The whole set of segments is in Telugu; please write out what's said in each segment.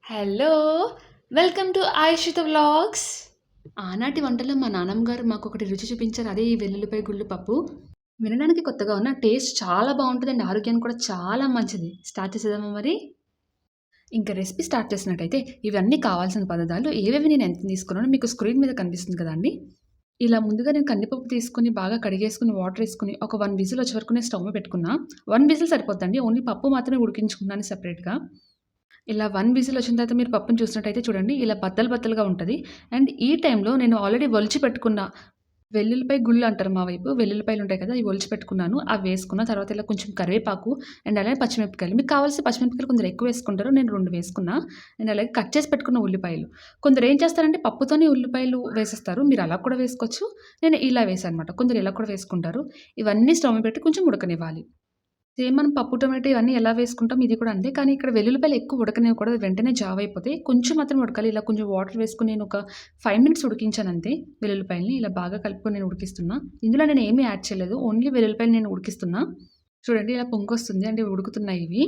Hello! Welcome to Ayishita vlogs. ఆనాటి వంటలో మా నాన్నమ్మ గారు మాకొకటి రుచి చూపించారు. అదే ఈ వెల్లుల్లిపాయ గుళ్ళు పప్పు. వినడానికి కొత్తగా ఉన్న టేస్ట్ చాలా బావుంటదండి. ఆరోగ్యానికి కూడా చాలా మంచిది. స్టార్ట్ చేసేద్దామా మరి? ఇంక రెసిపీ స్టార్ట్ చేసినట్టయితే ఇవన్నీ కావాల్సిన పదార్థాలు ఏవేవి నేను ఎంత తీసుకున్నానో మీకు స్క్రీన్ మీద కనిపిస్తుంది కదండీ! ఇలా ముందుగా నేను కందిపప్పు తీసుకొని బాగా కడిగేసుకొని వాటరేసుకొని ఒక 1 విజిల్ వచ్చే వరకు నేను స్టవ్ మీద పెట్టుకున్నా. 1 విజిల్ సరిపోద్దండి. ఓన్లీ పప్పు మాత్రమే ఉడికించుకున్నాను సెపరేట్‌గా. ఇలా 1 విజిల్ వచ్చిన తర్వాత మీరు పప్పుని చూసినట్టయితే చూడండి ఇలా బద్దలు బద్దలుగా ఉంటది. అండ్ ఈ టైంలో నేను ఆల్రెడీ ఒలిచి పెట్టుకున్న వెల్లుల్లిపాయ గుళ్ళు అంటారు మా వైపు. వెల్లుల్లిపాయలుంటాయి కదా! అవి ఒలిచి పెట్టుకున్నాను. అవి వేసుకున్న తర్వాత ఇలా కొంచెం కరివేపాకు అండ్ అలాగే పచ్చిమిరపకాయలు. మీకు కావాల్సిన పచ్చిమిరపకాయలు కొందరు ఎక్కువ వేసుకుంటారు. నేను 2 వేసుకున్నా. అండ్ అలాగే కట్ చేసి పెట్టుకున్న ఉల్లిపాయలు. కొందరు ఏం చేస్తారంటే పప్పుతోనే ఉల్లిపాయలు వేసేస్తారు. మీరు అలా కూడా వేసుకోవచ్చు. నేను ఇలా వేశాననమాట. కొందరు ఇలా కూడా వేసుకుంటారు. ఇవన్నీ స్టవ్ మీద పెట్టి కొంచెం ఉడకనివ్వాలి. సేమ్ మనం పప్పు, టొమాటో ఇవన్నీ ఎలా వేసుకుంటాం ఇది కూడా అంతే. కానీ ఇక్కడ వెల్లుల్లిపాయలు ఎక్కువ ఉడకనివ్వకూడదు. వెంటనే జావయిపోతాయి. కొంచెం మాత్రం ఉడకాలి. ఇలా కొంచెం వాటర్ వేసుకొని నేను ఒక 5 మినిట్స్ ఉడికించానంతే వెల్లుల్లిపాయలని. ఇలా బాగా కలుపుకొని నేను ఉడికిస్తున్నా. ఇందులో నేను ఏమీ యాడ్ చేయలేదు. ఓన్లీ వెల్లుల్లిపాయలు నేను ఉడికిస్తున్నా. చూడండి ఇలా పొంగొస్తుంది. అంటే ఉడుకుతున్నాయి ఇవి.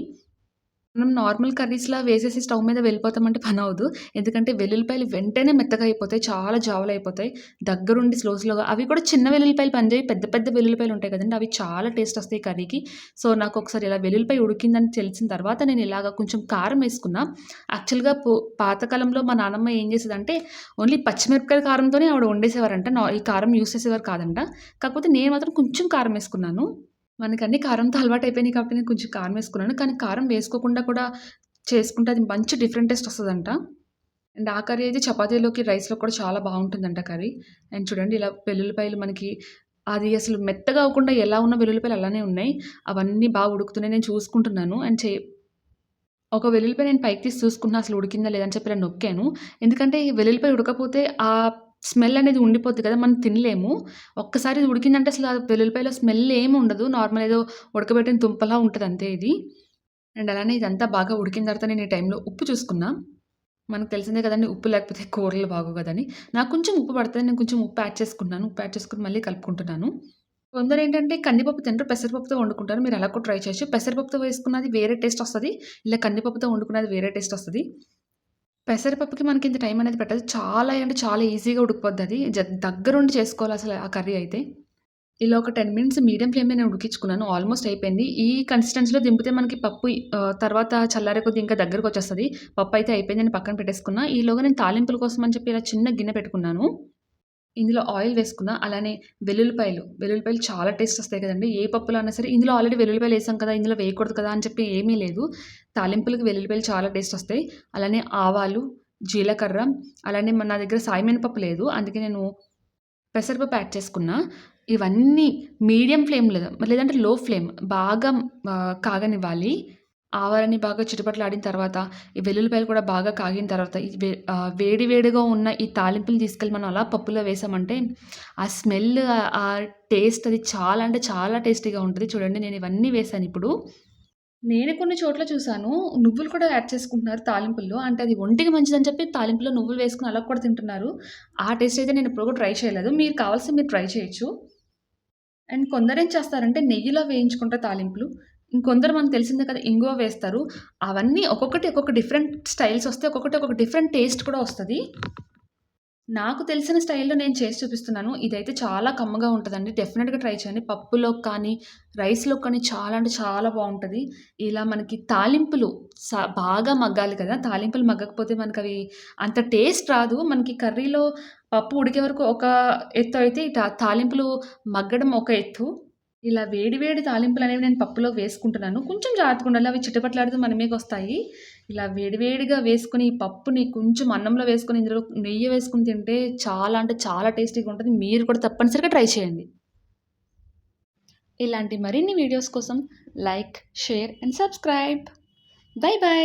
మనం నార్మల్ కర్రీస్‌లా వేసేసి స్టవ్ మీద వెళ్ళిపోతామంటే పనవ్వదు. ఎందుకంటే వెల్లుల్లిపాయలు వెంటనే మెత్తగా అయిపోతాయి. చాలా జావులయిపోతాయి. దగ్గరుండి స్లోగా అవి కూడా చిన్న వెల్లుల్లిపాయలు పనిచేయవు. పెద్ద పెద్ద వెల్లుల్లిపాయలు ఉంటాయి కదండీ! అవి చాలా టేస్ట్ వస్తాయి కర్రీకి. సో, నాకొకసారి ఇలా వెల్లుల్లిపాయ ఉడికిందని తెలిసిన తర్వాత నేను ఇలాగ కొంచెం కారం వేసుకున్నా. యాక్చువల్‌గా పాతకాలంలో మా నానమ్మ ఏం చేసేదంటే ఓన్లీ పచ్చిమిరపకాయల కారంతోనే ఆవిడ వండేసేవారంట. ఈ కారం యూజ్ చేసేవారు కాదంట. కాకపోతే నేను మాత్రం కొంచెం కారం వేసుకున్నాను. మనకన్నీ కారంతో అలవాటయిపోయినాయి కాబట్టి నేను కొంచెం కారం వేసుకున్నాను. కానీ కారం వేసుకోకుండా కూడా చేసుకుంటే అది మంచి డిఫరెంట్ టేస్ట్ వస్తదంట. అండ్ ఆ కర్రీ అయితే చపాతీలోకి, రైస్‌లో కూడా చాలా బావుంటుందంట కర్రీ. అండ్ చూడండి ఇలా వెల్లుల్లిపాయలు మనకి అది అసలు మెత్తగా అవ్వకుండా ఎలా ఉన్న వెల్లుల్లిపాయలు అలానే ఉన్నాయి. అవన్నీ బాగా ఉడుకుతున్నాయి. నేను చూసుకుంటున్నాను. అండ్ ఒక వెల్లుల్లిపాయ నేను పైకి తీసి చూసుకున్నా అసలు ఉడికిందా లేదా అని చెప్పి ఇలా నొక్కాను. ఎందుకంటే వెల్లుల్లిపాయ ఉడకపోతే ఆ స్మెల్ అనేది ఉండిపోద్ది కదా! మనం తినలేము. ఒక్కసారి ఇది ఉడికిందంటే అసలు ఆ వెల్లుల్లిపాయలో స్మెల్ ఏమి ఉండదు. నార్మల్ ఏదో ఉడకబెట్టిన దుంపలా ఉంటది అంతే ఇది. అండ్ అలానే ఇదంతా బాగా ఉడికిన తర్వాత నేను ఈ టైంలో ఉప్పు చూసుకున్నా. మనకు తెలిసిందే కదండీ! ఉప్పు లేకపోతే కూరలు బాగోవు కదని. నాకు కొంచెం ఉప్పు పడతది. నేను కొంచెం ఉప్పు యాడ్ చేసుకున్నాను. ఉప్పు యాడ్ చేసుకొని మళ్ళీ కలుపుకుంటున్నాను. కొందరేంటంటే కందిపప్పు తినరు. పెసరపప్పుతో వండుకుంటారు. మీరు అలా కూడా ట్రై చేయొచ్చు. పెసరపప్పుతో వేసుకున్నది వేరే టేస్ట్ వస్తది. ఇలా కందిపప్పుతో వండుకున్నది వేరే టేస్ట్ వస్తది. పెసరపప్పుకి మనకింత టైం అనేది పట్టదు. చాలా అంటే చాలా ఈజీగా ఉడికిపోద్దది. దగ్గరుండి చేసుకోవాలసల ఆ కర్రీ అయితే. ఇలా ఒక 10 మినిట్స్ మీడియం ఫ్లేమ్‌లో నేను ఉడికించుకున్నాను. ఆల్మోస్ట్ అయిపోయింది. ఈ కన్సిస్టెన్సీలో దింపితే మనకి పప్పు తర్వాత చల్లారే కొద్దీ ఇంకా దగ్గరకొచ్చేస్తది. పప్పయితే అయిపోయింది. నేను పక్కన పెట్టేసుకున్నా. ఈలోగా నేను తాలింపుల కోసం అని చెప్పి ఇలా చిన్న గిన్నె పెట్టుకున్నాను. ఇందులో ఆయిల్ వేసుకున్నా. అలానే వెల్లుల్లిపాయలు చాలా టేస్ట్ వస్తాయి కదండీ! ఏ పప్పులో అయినా సరే ఇందులో ఆల్రెడీ వెల్లుల్లిపాయలేసాం కదా! ఇందులో వేయకూడదు కదా! అని చెప్పి ఏమీ లేదు. తాలింపులకి వెల్లుల్లిపాయలు చాలా టేస్ట్ వస్తాయి. అలానే ఆవాలు, జీలకర్ర, అలానే నా దగ్గర సాయి మినపప్పు లేదు. అందుకే నేను పెసరపప్పు యాడ్ చేసుకున్నా. ఇవన్నీ మీడియం ఫ్లేమ్‌లో లేదంటే లో ఫ్లేమ్ బాగా కాగనివ్వాలి. ఆవాలన్నీ బాగా చిటపటలాడిన తర్వాత, ఈ వెల్లుల్లిపాయలు కూడా బాగా కాగిన తర్వాత, వేడి వేడిగా ఉన్న ఈ తాలింపులు తీసుకెళ్ళి మనం అలా పప్పులో వేసామంటే, ఆ స్మెల్ ఆ టేస్ట్ అది చాలా అంటే చాలా టేస్టీగా ఉంటది. చూడండి నేను ఇవన్నీ వేసానిప్పుడు. నేను కొన్ని చోట్ల చూసాను. నువ్వులు కూడా యాడ్ చేసుకుంటున్నారు తాలింపుల్లో. అంటే అది ఒంటికి మంచిదని చెప్పి తాలింపులో నువ్వులు వేసుకొని అలా కూడా తింటున్నారు. ఆ టేస్ట్ అయితే నేను ఎప్పుడు కూడా ట్రై చేయలేదు. మీరు కావాల్సితే మీరు ట్రై చేయొచ్చు. అండ్ కొందరేం చేస్తారంటే నెయ్యిలో వేయించుకుంటారు తాలింపులు. ఇంకొందరు మనకు తెలిసిందే కదా! ఇంగువ వేస్తారు. అవన్నీ ఒక్కొక్కటి ఒక్కొక్క డిఫరెంట్ స్టైల్స్ వస్తాయి. ఒక్కొక్కటి ఒక్కొక్క డిఫరెంట్ టేస్ట్ కూడా వస్తది. నాకు తెలిసిన స్టైల్‌లో నేను చేసి చూపిస్తున్నాను. ఇదైతే చాలా కమ్మగా ఉంటదండి. డెఫినిట్‌గా ట్రై చేయండి. పప్పులోకి కానీ, రైస్‌లోకి కానీ చాలా అంటే చాలా బావుంటది. ఇలా మనకి తాలింపులు బాగా మగ్గాలి కదా! తాలింపులు మగ్గకపోతే మనకవి అంత టేస్ట్ రాదు. మనకి కర్రీలో పప్పు ఉడికే వరకు ఒక ఎత్తు అయితే, తాలింపులు మగ్గడం ఒక ఎత్తు. ఇలా వేడి వేడి తాలింపులనేవి నేను పప్పులో వేసుకుంటున్నాను. కొంచెం జాగ్రత్తగుండాలి. అవి చిటపటలాడుతూ మన మీదకొస్తాయి. ఇలా వేడి వేడిగా వేసుకొని ఈ పప్పుని కొంచెం అన్నంలో వేసుకొని ఇందులో నెయ్యి వేసుకొని తింటే చాలా అంటే చాలా టేస్టీగా ఉంటది. మీరు కూడా తప్పనిసరిగా ట్రై చేయండి. ఇలాంటి మరిన్ని వీడియోస్ కోసం like, share and subscribe. By by.